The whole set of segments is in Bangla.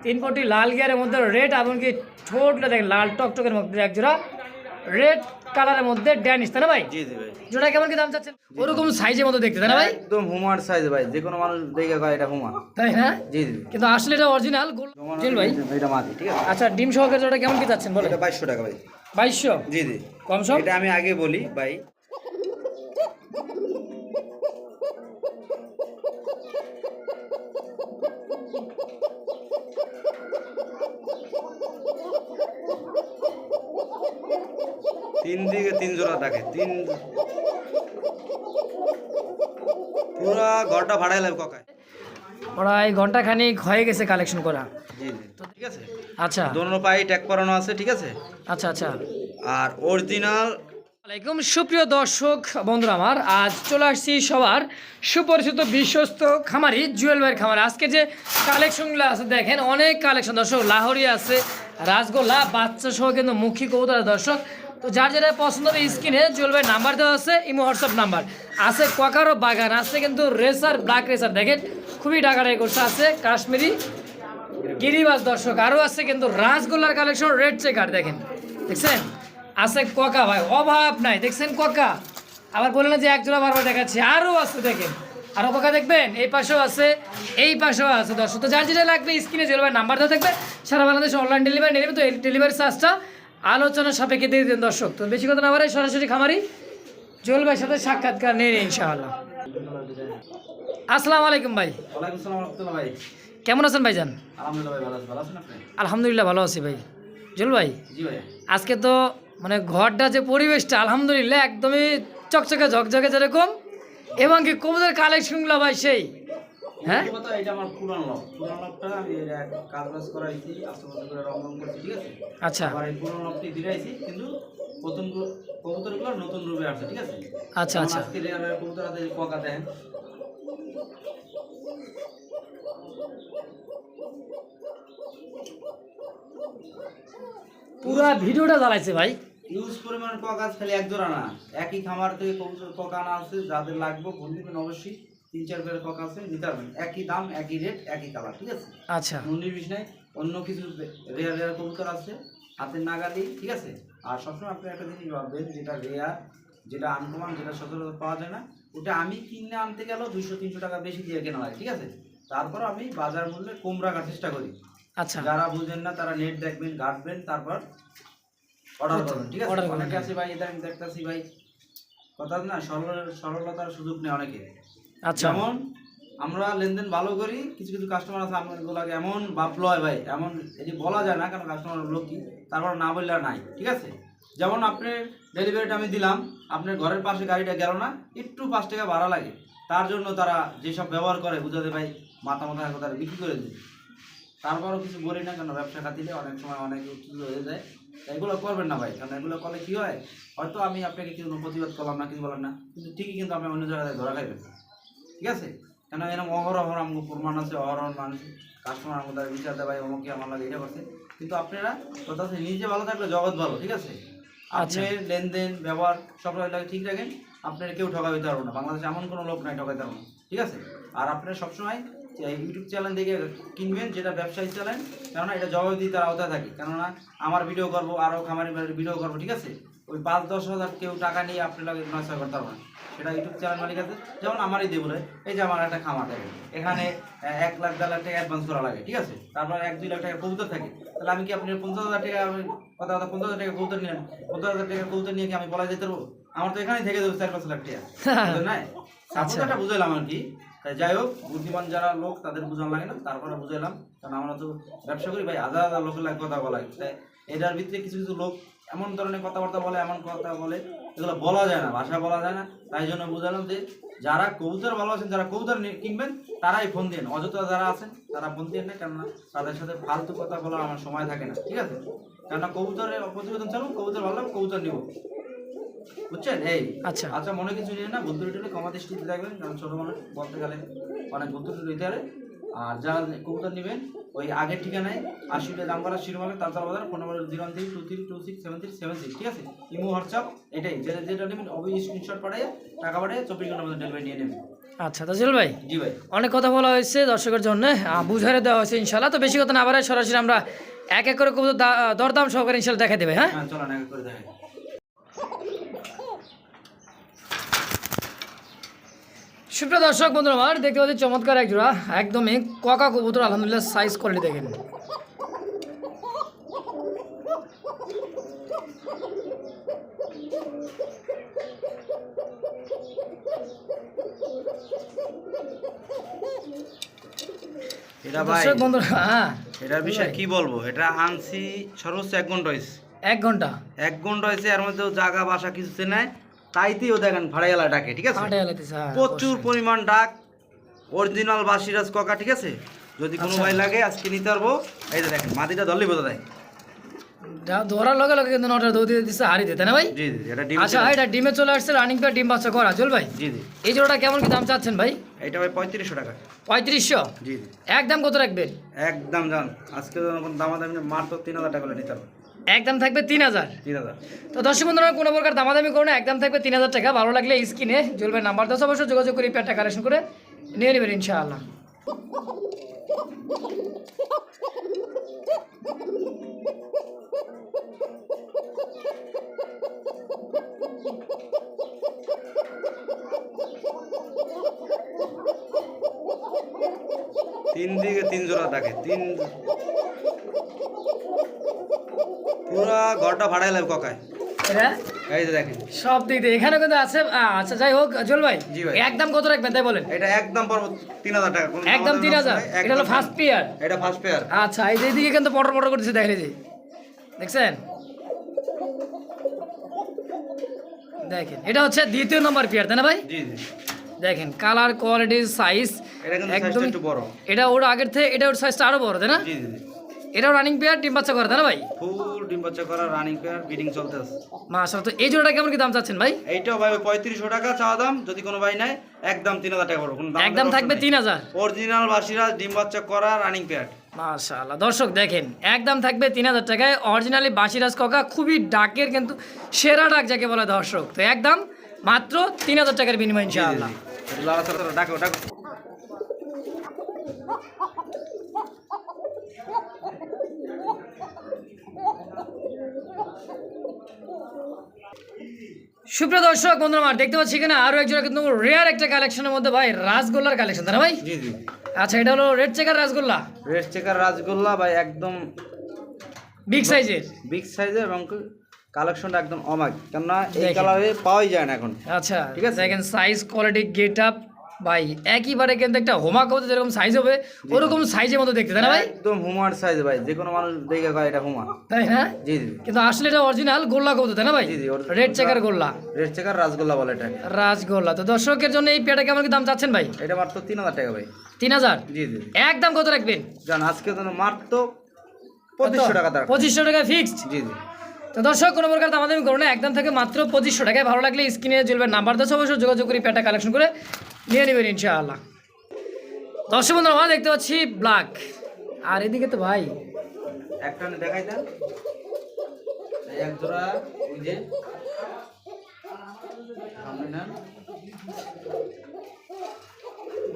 তিন কোটি লাল গিয়ারের মধ্যে রেড, এমনকি ঠোঁটটা দেখেন লাল টকটকের মধ্যে এক জোড়া রেড কালারের মধ্যে ড্যানিশ, তাই না ভাই? জি জি ভাই। জোড়া কেমন কি দাম চাচ্ছেন? ওরকম সাইজের মতো দেখতে, তাই না ভাই? একদম হুমার সাইজ ভাই, যে কোনো মানুষ দেখে কয় এটা হুমা। তাই না? জি জি। কিন্তু আসলে এটা অরিজিনাল গোল্ড ভাই। এটা মাটি, ঠিক আছে। আচ্ছা, ডিম সহকারে জোড়া কেমন কি চাচ্ছেন বলেন? এটা 2200 টাকা ভাই। 2200? জি জি। কম সম? এটা আমি আগে বলি ভাই, তিন দিকে তিন জোড়া থাকে, তিন পুরা ঘরটা ভাড়াই লাগবে ককায়। প্রায় ঘন্টা খানিক হয়ে গেছে কালেকশন করা। জি জি, ঠিক আছে। আচ্ছা দোনো পায়ে ট্যাগ করানো আছে, ঠিক আছে। আচ্ছা আচ্ছা। আর অরিজিনাল আসসালামাইকুম সুপ্রিয় দর্শক বন্ধুরা, আমার আজ চলে আসছি সবার সুপরিচিত বিশ্বস্ত খামারি জুয়েল ভাইয়ের খামারে। আজকে যে কালেকশনগুলো আছে দেখেন, অনেক কালেকশন দর্শক, লাহোরি আছে, রাসগোল্লা, বাচ্চা সহ কিন্তু মুখী কবুতর দর্শক। তো যার যেটা পছন্দ হবে স্ক্রিনে জুয়েল ভাইয়ের নাম্বার দেওয়া আছে, ইমো হোয়াটসঅ্যাপ নাম্বার আছে। কোয়াকারও বাগান আছে কিন্তু রেসার, ব্ল্যাক রেসার দেখেন খুবই ডাকাডাকি করছে, আছে কাশ্মীরি গিরিবাজ দর্শক, আরও আছে কিন্তু রাসগোল্লার কালেকশন, রেড চেকার দেখেন, দেখছেন আছে কোকা ভাই, অভাব নাই, দেখছেন কোকা। আবার বলে না যে এক জোড়া বারবার দেখাচ্ছি, আরও আছে দেখেন, আরও কোকা দেখবেন, এই পাশেও আছে, এই পাশেও আছে দর্শক। তো যার যেটা লাগবে স্ক্রিনে জুয়েল ভাই নাম্বার দেওয়া থাকবে, সারা বাংলাদেশে অনলাইন ডেলিভারি নিয়ে নেবে। তো এই ডেলিভারি চার্জটা আলোচনা সাপেক্ষে দিয়ে দিন দর্শক। তো বেশি কথা না বাড়াই সরাসরি খামারি জুয়েল ভাইয়ের সাথে সাক্ষাৎকার নিয়ে নিই ইনশাআল্লাহ। আসসালামু আলাইকুম ভাই। ওয়ালাইকুম আসসালাম রাহমাতুল্লাহ ভাই। কেমন আছেন ভাইজান? আলহামদুলিল্লাহ ভাই, ভালো আছেন? ভালো আছেন আপনি? আলহামদুলিল্লাহ ভালো আছি ভাই। জুয়েল ভাই, জি ভাই। আজকে তো মানে ঘরটা যে পরিবেশটা আলহামদুলিল্লাহ একদমই চকচকে ঝকঝকে যেরকম, এবং কি কবুতরের কালেকশনগুলো ভাই সেই, হ্যাঁ কথা, এটা আমার পুরান লকটা আমি এটা কাজ করাইছি, আশেপাশে করে রং করছি, ঠিক আছে। আচ্ছা আর এই পুরান লকটি দিরাইছি, কিন্তু নতুন কবুতরগুলো নতুন রূপে আসছে, ঠিক আছে। আচ্ছা আচ্ছা। আজকে রেয়ার কবুতর আছে, কোকা দেন। পুরা ভিডিওটা জ্বালাইছে ভাই। ইউজ পরিমাণ কোকা খালি এক জোড়া না, একই খামার থেকে কবুতর কোকা আনা আছে, যাদের লাগবে ফোন দিবেন অবশ্যই। 3-4 পেয়ার কোকা আছে, নিতে পারবেন, একই দাম, একই রেট, একই কালার, ঠিক আছে। আচ্ছা নির্বিষ নাই, অন্য কিছু রেয়ার কবুতর আছে হাতের নাগালি, ঠিক আছে। আর সবসময় আপনি একটা জিনিস ভাববেন, যেটা রেয়ার, যেটা আনকমন, যেটা সচরাচর পাওয়া যায় না, ওটা আমি কিনে আনতে গেলেও 200-300 টাকা বেশি দিয়ে কেনা লাগে, ঠিক আছে। তারপর আমি বাজার মূল্যে কম রাখার চেষ্টা করি। আচ্ছা যারা বুঝেন না তারা নেট দেখবেন, ঘাটবেন, তারপর অর্ডার করবেন, ঠিক আছে। অনেকে আছে ভাই, এটা আমি দেখতেছি ভাই, কথা না, সরলতার সুযোগ নেই অনেকে। আচ্ছা। যেমন আমরা লেনদেন ভালো করি, কিছু কিছু কাস্টমার আছে আমাকে এমন ভাবলো হয় ভাই, এমন এটি বলা যায় না, কারণ কাস্টমার লোক কি, তারপর না বললে আর নাই, ঠিক আছে। যেমন আপনার ডেলিভারিটা আমি দিলাম, আপনার ঘরের পাশে গাড়িটা গেল না, একটু 5 টাকা ভাড়া লাগে, তার জন্য তারা যেসব ব্যবহার করে বুঝাতে ভাই মাথা তারা বিক্রি করে দেয়। তারপরও কিছু বলি না, কেন ব্যবসা খাতিলে অনেক সময় অনেক উত্তেজিত হয়ে যায়। এগুলো করবেন না ভাই, কারণ এগুলো করলে কী হয়, হয়তো আমি আপনাকে কিছু প্রতিবাদ করলাম না, কিছু বললাম না, কিন্তু ঠিকই কিন্তু আমি অন্য জায়গায় ধরা খাইবেন, ঠিক আছে। কেন এরকম অহরহ আমাকে প্রমাণ আছে, অহরহ মানুষ কাস্টমার আমাদের বিচার দেয় ভাই অমুকে আমার লাগে এটা করছে। কিন্তু আপনারা কথা আছে, নিজে ভালো থাকলে জগৎ ভালো, ঠিক আছে। আপনি লেনদেন ব্যবহার সব লাগে ঠিক রাখেন, আপনার কেউ ঠকাইতে পারবো না, বাংলাদেশে এমন কোনো লোক নাই ঠকাইতে পারবো না, ঠিক আছে। আর আপনারা সবসময় ইউটিউব চ্যানেল দেখে কিনবেন, যেটা ব্যবসায়ী চ্যানেল, কেননা এটা জবাবদিহিতার আওতায় থাকে। কেননা আমার ভিডিও করবো, আরও খামারি ভিডিও করবো, ঠিক আছে। ওই 5-10 হাজার কেউ টাকা নিয়ে আপনার লাগে নষ্ট করতে পারবো না, সেটা ইউটিউব চ্যানেল মালিক আছে। যেমন আমারই দিয়ে বলে, এই যে আমার একটা খামার থাকে, এখানে 1 লাখ 1.5 লাখ টাকা অ্যাডভান্স করা লাগে, ঠিক আছে। তারপর 1-2 লাখ টাকা কবুতর থাকে, তাহলে আমি কি আপনি 50,000 টাকা, কথা 50,000 টাকা কবুতর নিলেন, 50,000 টাকা কবুতর নিয়ে কি আমি বলা যেতে পারবো? আমার তো এখানেই থেকে দেবো 4-5 লাখ টাকা, নাই। সাপোর্টটা বুঝাইলাম আর কি। তাই যাই হোক, বুদ্ধিমান যারা লোক তাদের বোঝানো লাগে না, তারপরে বুঝাইলাম, কারণ আমরা তো ব্যবসা করি ভাই, হাজার হাজার লোকের লাগে কথা বলা। তাই এটার ভিতরে কিছু কিছু লোক এমন ধরনের কথাবার্তা বলে, এমন কথা বলে, এগুলো বলা যায় না, ভাষা বলা যায় না। তাই জন্য বুঝালাম যে যারা কবুতর ভালোবাসেন, যারা কবুতর কিনবেন, তারাই ফোন দিন। অযথা যারা আছেন তারা ফোন দিন না, কেননা তাদের সাথে ফালতু কথা বলার আমার সময় থাকে না, ঠিক আছে। কেননা কবুতরের প্রতিবেদন চালু, কবুতর ভালো, কবুতর নিব, বুঝছেন। এই আচ্ছা আচ্ছা, মনে কিছু নিয়ে না, বুদ্ধি টুলি ক্ষমা দৃষ্টিতে দেখবেন, কারণ ছোটো মানুষ বলতে গেলে অনেক বুদ্ধি টুলি দিতে পারে। আর যারা কবুতর নেবেন, ওই আগের ঠিকানায় 80 টাকা দাম করা শিরোমালে তালতলা বাজার, ফোন নম্বর 01323267376, ঠিক আছে। ইমো হোয়াটসঅ্যাপ এটাই, যেটা নেবেন অবশ্যই স্ক্রিনশট পাঠিয়ে টাকা পাঠিয়ে 24 ঘন্টার মধ্যে ডেলিভারি নিয়ে নেবেন। আচ্ছা তো জুয়েল ভাই জি ভাই। অনেক কথা বলা হয়েছে দর্শকের জন্য, বুঝারে দেওয়া হয়েছে ইনশাল্লাহ। তো বেশি কথা না বাড়ায় সরাসরি আমরা এক এক করে কবুতর দরদাম সহকারে ইনশাল্লাহ দেখা দেবে। হ্যাঁ হ্যাঁ চলেন এক এক করে দেখাই। সুপ্রিয় দর্শক বন্ধুরা আমার দেখতে পাচ্ছি চমৎকার এক জোড়া একদমই ককা কবুতর, আলহামদুলিল্লাহ সাইজ কোয়ালিটি দেখেন। এটা ভাই দর্শক বন্ধুরা হ্যাঁ এটার বিষয়ে কি বলবো, এটা আনছি সর্বোচ্চ 1 ঘন্টা হয়েছে। 1 ঘন্টা 1 ঘন্টা হয়েছে, এর মধ্যেও জায়গা বাসা কিছুতে নাই, তাইতেও দেখেন ভাড়াইয়ালা ডাকে, ঠিক আছে? হাটে এলাইতেছে, হ্যাঁ, প্রচুর পরিমাণ ডাক, অরিজিনাল বাসিরাজ ককা, ঠিক আছে? যদি কোনো আচ্ছা। ভাই লাগে আজকে নিতে পারবো। এই যে দেখেন মাটিটা ধরলেই বোঝা যায়। ধরার লগে লগে কিন্তু নটা দৌড় দিয়ে দিচ্ছে হারি দিতে না ভাই? জি জি এটা ডিম। আচ্ছা এটা ডিমে চলে আসছে, রানিং পেয়ার ডিম বাচ্চা করা জল ভাই। জি জি এই জোড়াটা কেমন কি দাম চাচ্ছেন ভাই? এটা ভাই 3500 টাকা। 3500? জি জি একদম কত রাখবেন? একদম জান আজকে যখন দামাদামি মাত্র 3000 টাকা করে নিতে পারবো। একদম থাকবে 3000। 3000। তো দর্শক বন্ধুরা কোনো প্রকার দামাদামি করো না, একদম থাকবে 3000 টাকা। ভালো লাগলে স্ক্রিনে জল ভাই নাম্বার 10 অবশ্যই যোগাযোগ করে পেয়ারটা কালেকশন করে নিয়ে নেবেন ইনশাআল্লাহ। তিন দিকে 3 জোড়া ডাকে, পুরা ঘরটা ভাড়াই লাগবে ককায়। এটা এই যে দেখেন সব দিক দিয়ে এখানে কিন্তু আছে। আচ্ছা যাই হোক জল ভাই, জি ভাই। একদম কত রাখবেন তাই বলেন? এটা একদম পড়বো 3000 টাকা। কোনো একদম দামাদামি 3000? নাই, এটা হলো একদম ফার্স্ট পেয়ার? এটা ফার্স্ট পেয়ার। আচ্ছা এই যে এইদিকে কিন্তু পটর পটর করতেছে, দেখেন এই যে দেখছেন, দেখেন এটা হচ্ছে দ্বিতীয় নম্বর পেয়ার তাই না ভাই? জি জি দেখেন কালার কোয়ালিটি সাইজ এটা কিন্তু একদম সাইজটা একটু বড়। এটা ওর আগের থেকে এটা ওর সাইজটা আরো বড় তাই না? জি জি এটাও রানিং পেয়ার ডিম বাচ্চা করে তাই না ভাই? ফুল ডিম বাচ্চা করা রানিং পেয়ার, ব্রিডিং চলতেছে। মাশাআল্লাহ। তো এই জোড়াটা কেমন কি দাম চাচ্ছেন ভাই? এইটাও ভাই 3500 টাকা চাওয়া দাম, যদি কোনো ভাই নাই একদম 3000 টাকা পড়বে। কোনো দাম একদম থাকবে 3000? অরিজিনাল বাসিরাজ ডিম বাচ্চা করা রানিং পেয়ার। মাশাআল্লাহ দর্শক দেখেন একদম থাকবে 3000 টাকায় অরিজিনালি বাসিরাজ কাকা, খুবই ডাকের কিন্তু সেরা ডাক যাকে বলে দর্শক। তো একদম মাত্র 3000 টাকার বিনিময় ইনশাআল্লাহ। ডাকো ডাকো। সুপ্রিয় দর্শক বন্ধুরা আমার দেখতে পাচ্ছি এখানে আরো একজোড়া কিন্তু রেয়ার একটা কালেকশনের মধ্যে ভাই রাসগোল্লার কালেকশন তাই না ভাই? জি জি আচ্ছা এটা হলো red checker rasgulla, red checker rasgulla ভাই, একদম বিগ সাইজের। বিগ সাইজের এবং কালেকশনটা একদম অমাগ, কেননা এই দেখেন। কালারে পাওয়াই যায় না এখন। আচ্ছা ঠিক আছে। দেখেন সাইজ কোয়ালিটি গেট আপ ভাই একইবারে কিন্তু একটা হোমা কবুতর যেরকম সাইজ হবে ওরকম সাইজের মতো দেখতে তাই না ভাই? একদম হুমার সাইজ ভাই, যে কোনো মানুষ দেখে কয় এটা হুমা। তাই না? জি জি কিন্তু আসলে এটা অরিজিনাল গোল্লা কবুতর তাই না ভাই? জি জি রেড চেকার গোল্লা, রেড চেকার রাসগোল্লা বলে এটা। রাজগোল্লা। তো দর্শকের জন্য এই পেয়ারটা কেমন কি দাম চাচ্ছেন ভাই? এটা মাত্র 3000 টাকা ভাই। 3000? জি জি একদম কত রাখবেন? জান আজকে তো মাত্র 2500 টাকা দাম। 2500 টাকা ফিক্সড। জি জি তো দর্শক কোনো প্রকার দামাদামি করো না, একদম থেকে মাত্র 2500 টাকায়। ভালো লাগলে স্ক্রিনে চলবে নাম্বার 10 অবশ্যই যোগাযোগ করে পেয়ারটা কালেকশন করে নিয়ে নেবেন ইনশাআল্লাহ। দর্শক বন্ধুরা আমরা দেখতে পাচ্ছি ব্ল্যাক, আর এদিকে তো ভাই একটা দেখাই দেন, এই এক জোড়া ওই যে সামনে না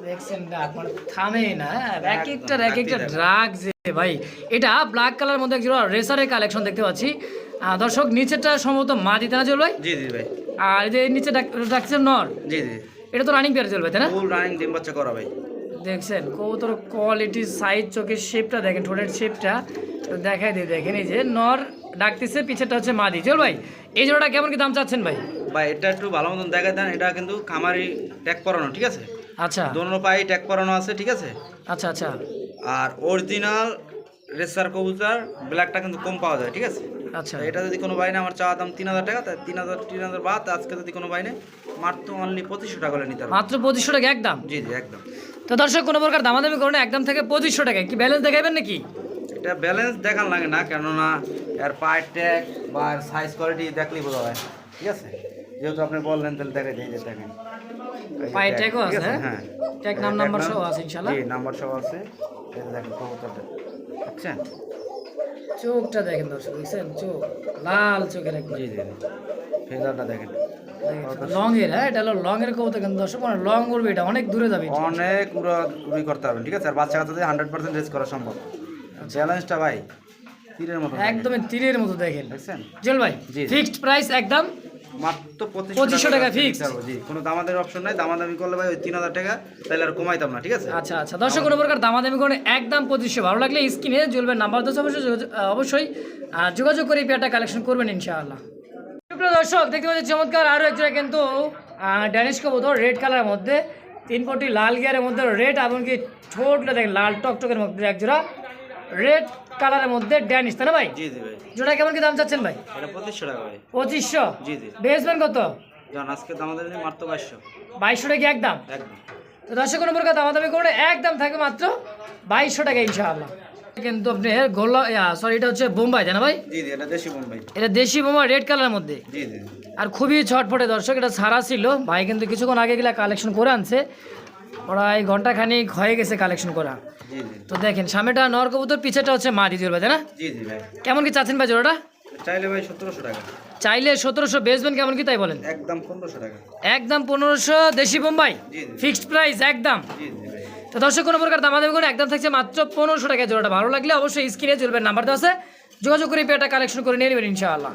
দেখছেন ডাক মানে থামে না, এক একটা ড্রাগ যে ভাই। এটা ব্ল্যাক কালার মধ্যে একজোড়া রেসারের কালেকশন দেখতে পাচ্ছি। দর্শক নিচেরটা সম্ভবত মা দিতে না চলবে, জি জি ভাই। আর এই যে নিচে ডাকছে নর, জি জি এটা তো রানিং পেয়ার চলবে তাই না? ফুল রানিং ডিম বাচ্চা করা ভাই। দেখছেন কবুতর কোয়ালিটি সাইজ, চোখের শেপটা দেখেন, ঠোঁটের শেপটা তো দেখাই দিয়ে দেখেন। এই যে নর ডাকতেছে, পিছেরটা হচ্ছে মাদি। চল ভাই এই জোড়াটা কেমন কি দাম চাচ্ছেন ভাই? ভাই এটা একটু ভালো মতন দেখাই দেন, এটা কিন্তু খামারি ট্যাগ করানো, ঠিক আছে? আচ্ছা দোনো পায়ে ট্যাগ করানো আছে, ঠিক আছে? আচ্ছা আচ্ছা আর অরিজিনাল রেসার কবুতর ব্ল্যাকটা কিন্তু কম পাওয়া যায়, ঠিক আছে? আচ্ছা। তো এটা যদি কোনো ভাই না, আমার চাওয়া দাম 3000 টাকা, তাই 3000 বাদ আজকে যদি কোনো ভাই নেই মাত্র অনলি 2500 টাকা করে নিতে হবে। মাত্র 2500 টাকা একদম? জি জি একদম। তো দর্শক কোনো প্রকার দামাদামি করুন, একদম থেকে 2500 টাকা। কি ব্যালেন্স দেখাবেন নাকি? এটা ব্যালেন্স দেখান লাগে না, কেননা এর পায়ের ট্যাগ বা সাইজ কোয়ালিটি দেখলেই বোঝা যায়, ঠিক আছে? যেহেতু আপনি বললেন তাহলে দেখাই দিই, যে দেখেন পায়ের ট্যাগও ঠিক আছে? হ্যাঁ ট্যাগ নাম নাম্বার সহ আছে ইনশাআল্লাহ? জি নাম্বার সহ আছে। এই যে দেখেন কবুতরটা, আচ্ছা চোখটা দেখেন দর্শক, দেখছেন চোখ লাল চোখের একবার। জি জি ফেদারটা দেখেন, লং এর, হ্যাঁ এটা হলো লং এর কবুতর কিন্তু দর্শক মানে লং উড়বে, এটা অনেক দূরে যাবে। অনেক উড়ি করতে হবে, ঠিক আছে? আর বাচ্চা কাচ্চাদের 100% রেস করা সম্ভব। চ্যালেঞ্জটা ভাই তীরের মতো, একদমই তীরের মতো দেখেন। দেখছেন জল ভাই জি। ফিক্সড প্রাইস একদম মাত্র 2500 টাকা fixed। জি, কোনো দামাদামি অপশন নাই। দামাদামি করলে ভাই ওই 3000 টাকা তাহলে আর কমাইতাম না, ঠিক আছে? আচ্ছা আচ্ছা দর্শক, কোনো প্রকার দামাদামি করে একদম 2500। ভালো লাগলে স্ক্রিনে জ্বলবে নাম্বার দশ, অবশ্যই যোগাযোগ করে পেয়ারটা কালেকশন করবেন ইনশাআল্লাহ। সুপ্রিয় দর্শক দেখতে পাচ্ছি চমৎকার আরও একজোড়া কিন্তু ড্যানিশ কবুতর রেড কালারের মধ্যে, 3 পটি লাল গিয়ারের মধ্যে রেড, এমনকি ঠোঁটটা দেখেন লাল টকটকের মধ্যে একজোড়া রেড কালারের মধ্যে ড্যানিশ, তাই না ভাই? জি জি ভাই। জোড়া কেমন কি দাম চাচ্ছেন ভাই? এটা 2500 টাকা ভাই। 2500? জি জি। বেচবেন কত? জান আজকে দামাদামি নেই, মাত্র 2200। 2200 টাকা একদম? একদম। তো দর্শক কোনো প্রকার দামাদামি করে একদম থাকবে মাত্র 2200 টাকা ইনশাআল্লাহ। কিন্তু আপনি গোল্লা সরি এটা হচ্ছে বোম্বাই, তাই না ভাই? জি জি, এটা দেশি বোম্বাই। এটা দেশি বোমা রেড কালারের মধ্যে, জি জি। আর খুবই ছটফটে দর্শক। এটা ছাড়া ছিল ভাই কিন্তু কিছুক্ষণ আগে গেলে কালেকশন করে আনছে, প্রায় ঘন্টাখানিক হয়ে গেছে কালেকশন করা। জি জি। তো দেখেন সামনেটা নর কবুতর, পিছেটা হচ্ছে মাদি জোড়া, তাই না? জি জি ভাই। কেমন কি চাচ্ছেন ভাই জোড়াটা? চাইলে ভাই 1700 টাকা। চাইলে 1700, বেচবেন কেমন কি তাই বলেন? একদম 1500 টাকা। একদম 1500 দেশি বোম্বাই, জি জি। ফিক্সড প্রাইস একদম। জি জি ভাই। তো দর্শক কোনো প্রকার দামাদামি করে একদম থাকছে মাত্র 1500 টাকা জোড়াটা। ভালো লাগলে অবশ্যই স্ক্রিনে চলবে নাম্বার দেওয়া আছে, যোগাযোগ করে পেয়ারটা কালেকশন করে নিয়ে নেবেন ইনশাআল্লাহ।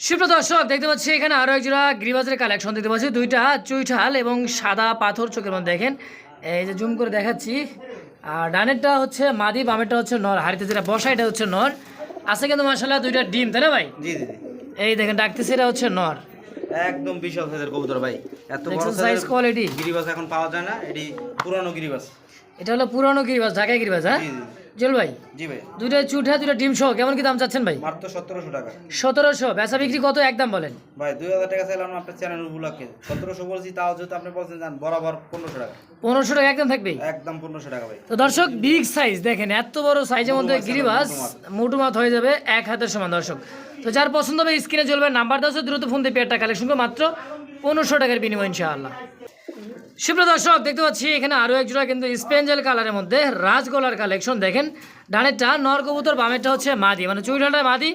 সুপ্রিয় দর্শক দেখতে পাচ্ছি এখানে আরও এক জোড়া গিরিবাজের কালেকশন দেখতে পাচ্ছি, দুইটা চুইঠাল এবং সাদা পাথর চোখের মধ্যে দেখেন, এই যে জুম করে দেখাচ্ছি। আর ডানেরটা হচ্ছে মাদি, বামেরটা হচ্ছে নর, হাড়িতে যেটা বসা এটা হচ্ছে নর। আছে কিন্তু মাশাআল্লাহ দুইটা ডিম, তাই না ভাই? জি জি জি। এই দেখেন ডাকতেছে, এটা হচ্ছে নর। একদম বিশাল সাইজের কবুতর ভাই। এত বড় সাইজ সাইজের কোয়ালিটি। গিরিবাস এখন পাওয়া যায় না, এটি পুরানো গিরিবাস। এটা হলো পুরানো গিরিবাজ, ঢাকায় গিরিবাজ, হ্যাঁ জি জি। জল ভাই? জি ভাই। দুইটা চুঠা দুইটা ডিম সহ কেমন কি দাম চাচ্ছেন ভাই? মাত্র 1700 টাকা। 1700, বেচা বিক্রি কত একদম বলেন? ভাই 2000 টাকা চাইলাম না আপনার চ্যানেল উপলক্ষে, 1700 বলছি, তাও যেহেতু আপনি বলছেন জান বরাবর 1500 টাকা। 1500 টাকা একদম থাকবে? একদম 1500 টাকা ভাই। তো দর্শক বিগ সাইজ দেখেন, এত বড় সাইজের মধ্যে মোটু মাছ, গিরিবাজ মোটু মোটু মাছ হয়ে যাবে এক হাতের সমান দর্শক। তো যার পছন্দ হবে স্ক্রিনে চলবে নাম্বার দেওয়া আছে, দ্রুত ফোন দিয়ে পেয়ারটা কালেকশন করে মাত্র 1500 টাকার বিনিময় ইনশাআল্লাহ। সুপ্রিয় দর্শক দেখতে পাচ্ছি এখানে আরও এক জোড়া কিন্তু স্পেঞ্জেল কালারের মধ্যে রাজগোলার কালেকশন দেখেন, ডানেরটা নর কবুতর, বামেরটা হচ্ছে মাদি, মানে চুইঠালটা মাদি,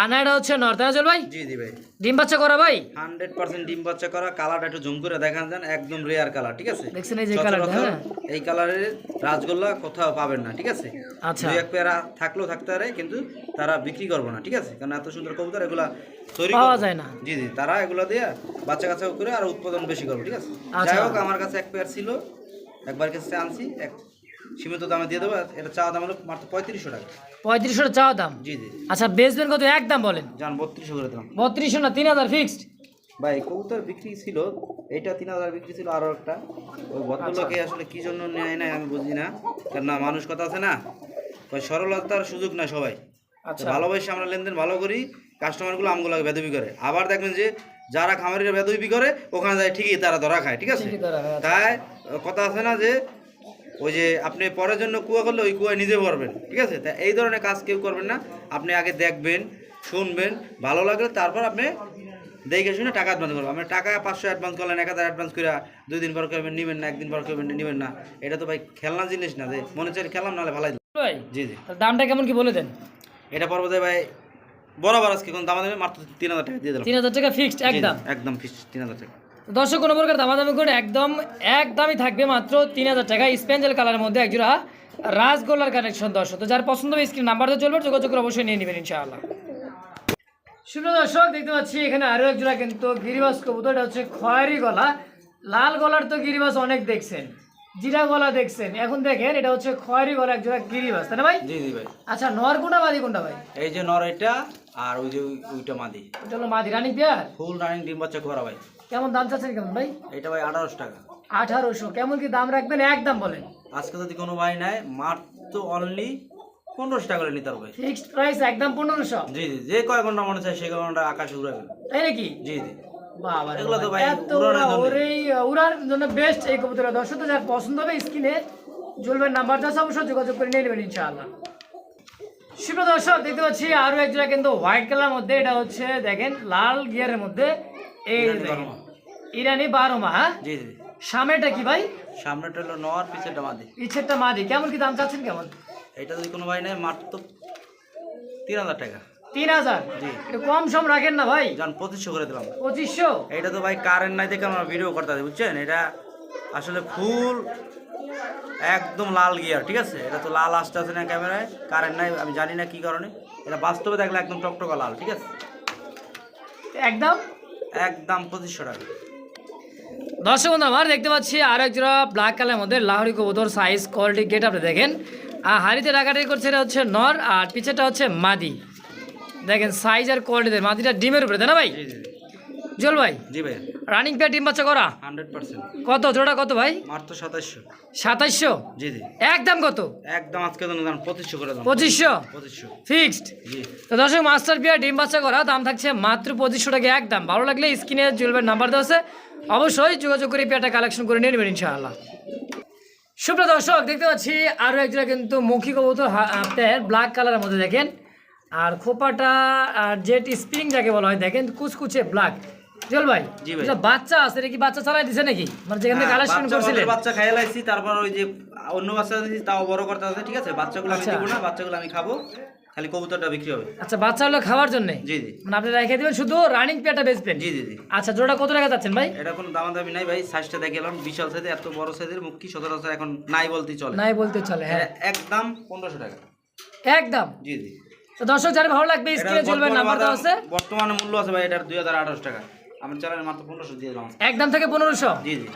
আনাটা হচ্ছে নর, তাই না জল ভাই? জি জি ভাই। ডিম বাচ্চা করা ভাই? 100% ডিম বাচ্চা করা। কালারটা একটু জুম করে দেখান যান, একদম রেয়ার কালার, ঠিক আছে? দেখছেন এই যে কালারটা, সচরাচর হ্যাঁ এই কালারের রাজগোল্লা কোথাও পাবেন না, ঠিক আছে? আচ্ছা। দুই এক পেয়ারা থাকলেও থাকতে পারে, কিন্তু তারা বিক্রি করবে না, ঠিক আছে? কারণ এত সুন্দর কবুতর এগুলা তৈরি পাওয়া যায় না। জি জি, তারা এগুলো দিয়ে বাচ্চা কাচ্চা করে আর উৎপাদন বেশি করবে, ঠিক আছে? আচ্ছা। যাই হোক, আমার কাছে এক পেয়ার ছিল, একবার কাছে আনছি, এক সীমিত দামে দিয়ে দেবো। এটা চাওয়া দাম হলো মাত্র 3500 টাকা। 3500 চাওয়া দাম? জি জি। আচ্ছা বেচবেন কত একদম বলেন? যান 3200 করে দিলাম। 3200 না 3000 ফিক্সড? ভাই কবুতর বিক্রি ছিল, এইটা 3000 বিক্রি ছিল, আরো একটা ওই ভদ্রলোকে আসলে কি জন্য নেয় না আমি বুঝি না। কেন না, মানুষ কথা আছে না, ওই সরলতার সুযোগ না সবাই। আচ্ছা। ভালোবাসে আমরা লেনদেন ভালো করি, কাস্টমারগুলো আমগুলোকে বেদবি করে। আবার দেখবেন যে যারা খামারিরা বেদবি করে ওখানে যায় ঠিকই তারা ধরা খায়, ঠিক আছে? ঠিকই ধরা খায়, আচ্ছা। তাই কথা আছে না যে ওই যে আপনি পরের জন্য কুয়া করলে ওই কুয়ায় নিজে পড়বেন, ঠিক আছে? তাই এই ধরনের কাজ কেউ করবেন না। আপনি আগে দেখবেন, শুনবেন, ভালো লাগলে তারপর আপনি দেখে শুনে টাকা অ্যাডভান্স করবেন। আপনি টাকা 500 অ্যাডভান্স করলেন, 1000 অ্যাডভান্স করে 2 দিন পর করবেন নেবেন না, 1 দিন পর করবেন নেবেন না। এটা তো ভাই খেলনা জিনিস না যে মনে চাই খেলাম নাহলে ভালাই। ভাই জি জি। তার দামটা কেমন কি বলে দেন? এটা পর্ব যায় ভাই বরাবর আজকে কোন দাম দেবে মাত্র 3000 টাকা দিয়ে দিলাম। 3000 টাকা ফিক্সড একদম? একদম ফিক্স 3000 টাকা। দর্শক কোনো প্রকার দামাদামি করে একদমই থাকবে মাত্র 3000 টাকা। স্পেঞ্জেল কালারের মধ্যে একজোড়া রাজগোল্লার কানেকশন দর্শক। তো যার পছন্দ হবে স্ক্রিন নাম্বার তো চলবে, যোগাযোগ করে অবশ্যই নিয়ে নেবেন ইনশাআল্লাহ। সুপ্রিয় দর্শক দেখতে পাচ্ছি এখানে আরো একজোড়া কিন্তু গিরিবাজ কবুতর, এটা হচ্ছে খয়েরি গলা। লাল গলার তো গিরিবাজ অনেক দেখছেন, জিরা গলা দেখছেন, এখন দেখেন এটা হচ্ছে খয়েরি গলা একজোড়া গিরিবাজ, তাই না ভাই? জি জি ভাই। আচ্র নর কোনটা মাদি কোনটা ভাই? এই যে নর এটা, আর ওই যে ওইটা মাদি। এটা হলো মাদি রানিং পেয়ার? ফুল রানিং ডিম বাচ্চা করা ভাই। কেমন দাম চাচ্ছেন কেমন ভাই? এটা ভাই 1800 টাকা। 1800? কেমন কি দাম রাখবেন একদম বলেন? আজকে যদি কোনো ভাই নেয় মাত্র অনলি 1500 টাকা করে নিতে হবে। ফিক্সড প্রাইস একদম 1500? জি জি, যে কয় ঘন্টা মনে চায় সেই ঘন্টা আকাশে উড়াবেন। তাই নাকি? জি জি। বাবা রে এগুলো তো বাবা, ভাই এত উড়ানোর জন্য। ওরেই উড়ার জন্য বেস্ট এই কবুতরটা। দর্শক তো যার পছন্দ হবে স্ক্রিনে জ্বলবেন নাম্বার আছে, অবশ্যই যোগাযোগ করে নিয়ে নেবেন ইনশাআল্লাহ। সুপ্রিয় দর্শক দেখতে পাচ্ছি আরো একজোড়া কিন্তু হোয়াইট কালার মধ্যে, এটা হচ্ছে দেখেন লাল গিয়ারের মধ্যে, এই ইরানি 12 মা। হ্যাঁ জি জি। সামনেটা কি ভাই? সামনেটা হলো নর, পিছেরটা মাদি। পিছেরটা মাদি। কেমন কি দাম চাচ্ছেন কেমন? এটা যদি কোনো ভাই নেয় মাত্র 3000 টাকা। 3000 জি। একটু কম সম রাখেন না ভাই। যান 2500 করে দিলাম। 2500 এটা তো ভাই কারেন্ট নাই দেখে আমরা ভিডিও করতে পারি, বুঝছেন? এটা আসলে ফুল একদম লাল গিয়ার, ঠিক আছে? এটা তো লাল আসতে আছে না ক্যামেরায়, কারেন্ট নাই, আমি জানি না কি কারণে। এটা বাস্তবে দেখলে একদম টকটকা লাল, ঠিক আছে? একদম একদম 2500 টাকা। দর্শক বন্ধু আমার দেখতে পাচ্ছি আর এক জোড়া ব্ল্যাক কালারের মধ্যে লাহোরি কবুতর, সাইজ কোয়ালিটি গেট আপনি দেখেন। আর হাড়িতে রাখাটাই করছে এটা হচ্ছে নর, আর পিছেটা হচ্ছে মাদি। দেখেন সাইজ আর কোয়ালিটি, মাদিটা ডিমের উপরে, তাই না ভাই? জি জি জল ভাই জি ভাই, রানিং পেয়ার ডিম বাচ্চা করা 100%। কত জোড়া, কত ভাই? মাত্র 2700। 2700 জি জি, একদম কত? একদম আজকে জন্য দাম 2500 করে দাম। 2500 2500 ফিক্সড। জি। তো দর্শক মাস্টার পেয়ার ডিম বাচ্চা করা দাম থাকছে মাত্র 2500 টাকা একদম। ভালো লাগলে স্ক্রিনে জুয়েলের নাম্বার দেওয়া আছে, অবশ্যই যোগাযোগ করে পেয়ারটা কালেকশন করে নিয়ে নেবেন ইনশাআল্লাহ। সুপ্রিয় দর্শক দেখতে পাচ্ছি আরও একজোড়া কিন্তু মুখী কবুতর আপনার ব্ল্যাক কালারের মধ্যে দেখেন। আর খোপাটা আর জেট স্প্রিং যাকে বলা হয় দেখেন, কুচকুচে ব্ল্যাক। জল ভাই জি ভাই। এটা বাচ্চা আছে, এটা কি বাচ্চা চালাই দিছে নাকি? মানে যেখান থেকে কালেকশন করছিলেন? বাচ্চা খাইয়ে লাইছি, তারপর ওই যে অন্য বাচ্চা দিয়েছি তাও বড় করতে আছে, ঠিক আছে? বাচ্চাগুলো আমি আচ্ছা। দিব না, বাচ্চাগুলো আমি খাবো, খালি কবুতরটা বিক্রি হবে। আচ্ছা বাচ্চা হলো খাওয়ার জন্য? জি জি মানে আপনি রেখে দিবেন, শুধু রানিং পেয়ারটা বেচবেন? জি জি জি। আচ্ছা জোড়া কত টাকা যাচ্ছেন ভাই? এটা কোনো দামাদামি নাই ভাই, সাইজটা দেখে এলাম বিশাল সাইজের, এত বড় সাইজের মুক্তি সচরাচর এখন নাই বলতেই চলে। নাই বলতে চলে, হ্যাঁ। এটা একদম 1500 টাকা। একদম। জি জি। তো দর্শক যারা ভালো লাগবে এটার স্ক্রিনে চলবে নাম্বার দেওয়া আছে। বর্তমানে মূল্য আছে ভাই এটার 2028 টাকা। আমার চ্যানেলে মাত্র 1500 দিয়ে দিলাম। একদম থেকে 1500। জি জি।